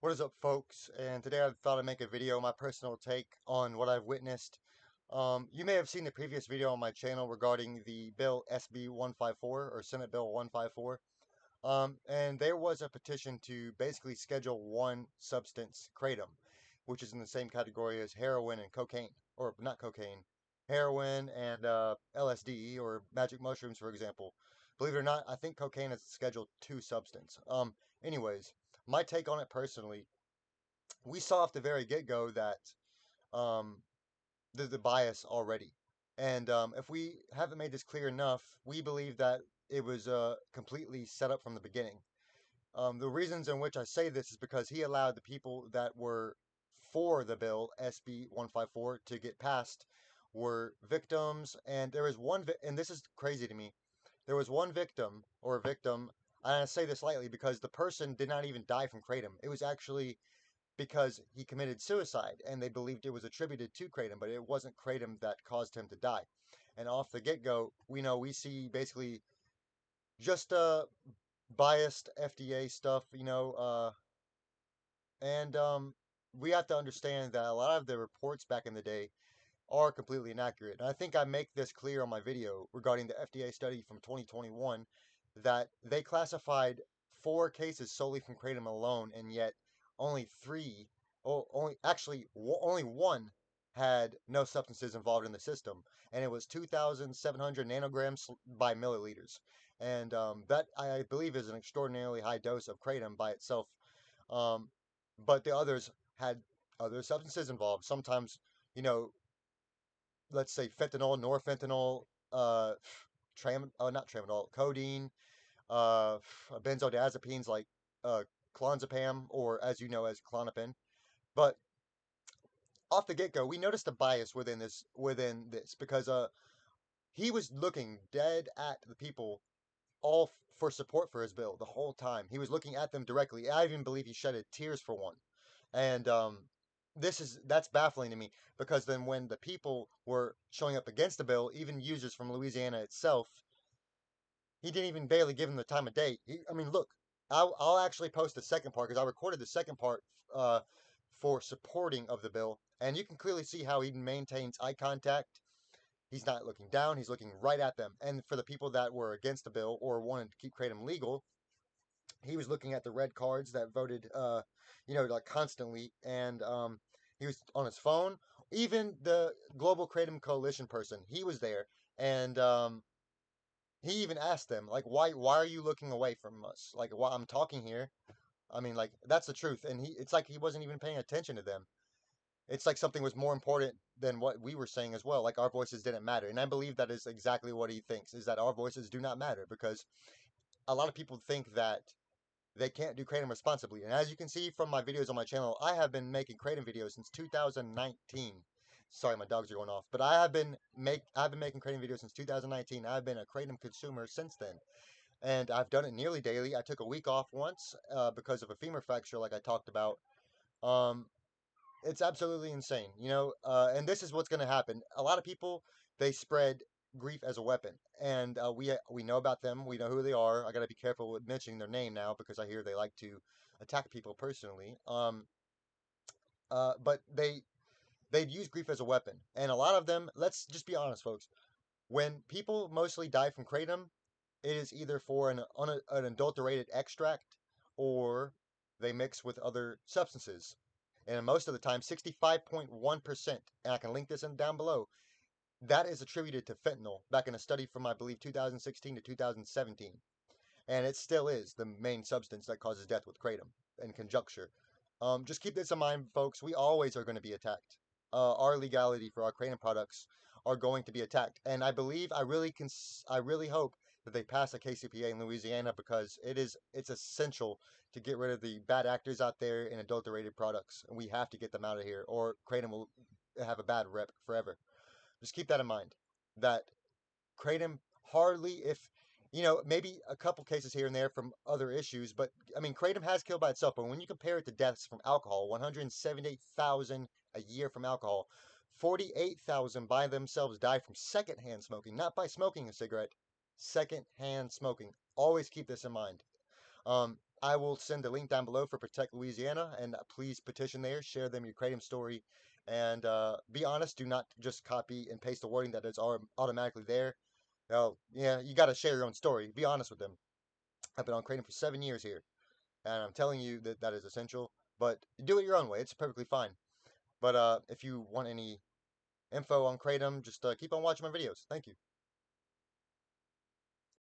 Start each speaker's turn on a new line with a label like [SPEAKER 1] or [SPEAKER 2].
[SPEAKER 1] What is up, folks? And today I thought I'd make a video, my personal take on what I've witnessed. You may have seen the previous video on my channel regarding the bill SB154 or Senate Bill 154. And there was a petition to basically schedule one substance, Kratom, which is in the same category as heroin and cocaine, or not cocaine, heroin and LSD or magic mushrooms, for example. Believe it or not, I think cocaine is a Schedule 2 substance. Anyways, my take on it personally, we saw off the very get-go that um, the bias already. And if we haven't made this clear enough, we believe that it was completely set up from the beginning. The reasons in which I say this is because he allowed the people that were for the bill, SB 154, to get passed were victims. And there was one, and this is crazy to me. There was one victim or victim. I say this lightly because the person did not even die from kratom. It was actually because he committed suicide, and they believed it was attributed to kratom, but it wasn't kratom that caused him to die. And off the get-go, we see basically just biased FDA stuff, and we have to understand that a lot of the reports back in the day are completely inaccurate. And I think I make this clear on my video regarding the FDA study from 2021 that they classified 4 cases solely from kratom alone, and yet only three, oh, only actually only one had no substances involved in the system, and it was 2,700 nanograms by milliliters, and that I believe is an extraordinarily high dose of kratom by itself. Um, but the others had other substances involved. Sometimes, you know, let's say fentanyl, norfentanyl, not tramadol, codeine, benzodiazepines like uh, clonazepam, or as you know as Klonopin. But off the get go, we noticed a bias within this because he was looking dead at the people for support for his bill the whole time. He was looking at them directly. I even believe he shedded tears for one. And that's baffling to me because then when the people were showing up against the bill, even users from Louisiana itself, he didn't even barely give them the time of day. I mean, look, I'll actually post the second part because I recorded the second part for supporting of the bill, and you can clearly see how he maintains eye contact. He's not looking down; he's looking right at them. And for the people that were against the bill or wanted to keep kratom legal, he was looking at the red cards that voted, like constantly, and he was on his phone. Even the Global Kratom Coalition person, he was there, and he even asked them, like, why are you looking away from us? Like, while I'm talking here, I mean, like, that's the truth. And it's like he wasn't even paying attention to them. It's like something was more important than what we were saying as well. Like our voices didn't matter. And I believe that is exactly what he thinks, is that our voices do not matter because a lot of people think that they can't do kratom responsibly. And as you can see from my videos on my channel, I have been making kratom videos since 2019. Sorry, my dogs are going off. But I've been making kratom videos since 2019. I've been a kratom consumer since then, and I've done it nearly daily. I took a week off once because of a femur fracture, like I talked about. Um, it's absolutely insane, and this is what's going to happen. A lot of people, they spread grief as a weapon, and we know about them. We know who they are. I got to be careful with mentioning their name now because I hear they like to attack people personally. But they use grief as a weapon, and a lot of them. Let's just be honest, folks. When people mostly die from kratom, it is either for an adulterated extract or they mix with other substances. And most of the time, 65.1%, and I can link this in down below, that is attributed to fentanyl back in a study from, I believe, 2016 to 2017. And it still is the main substance that causes death with kratom and conjuncture. Just keep this in mind, folks. We always are going to be attacked. Our legality for our kratom products are going to be attacked, and I really hope that they pass a KCPA in Louisiana because it's essential to get rid of the bad actors out there in adulterated products, and we have to get them out of here, or kratom will have a bad rep forever. Just keep that in mind. That kratom hardly, if maybe a couple cases here and there from other issues, but I mean, kratom has killed by itself. But when you compare it to deaths from alcohol, 178,000 a year from alcohol, 48,000 by themselves die from secondhand smoking, not by smoking a cigarette, secondhand smoking. Always keep this in mind. Um, I will send a link down below for Protect Louisiana, and please petition there, share them your Kratom story, and be honest. Do not just copy and paste the wording that is automatically there. Oh, yeah, you got to share your own story. Be honest with them. I've been on Kratom for 7 years here, and I'm telling you that that is essential. But do it your own way. It's perfectly fine. But if you want any info on Kratom, just keep on watching my videos. Thank you.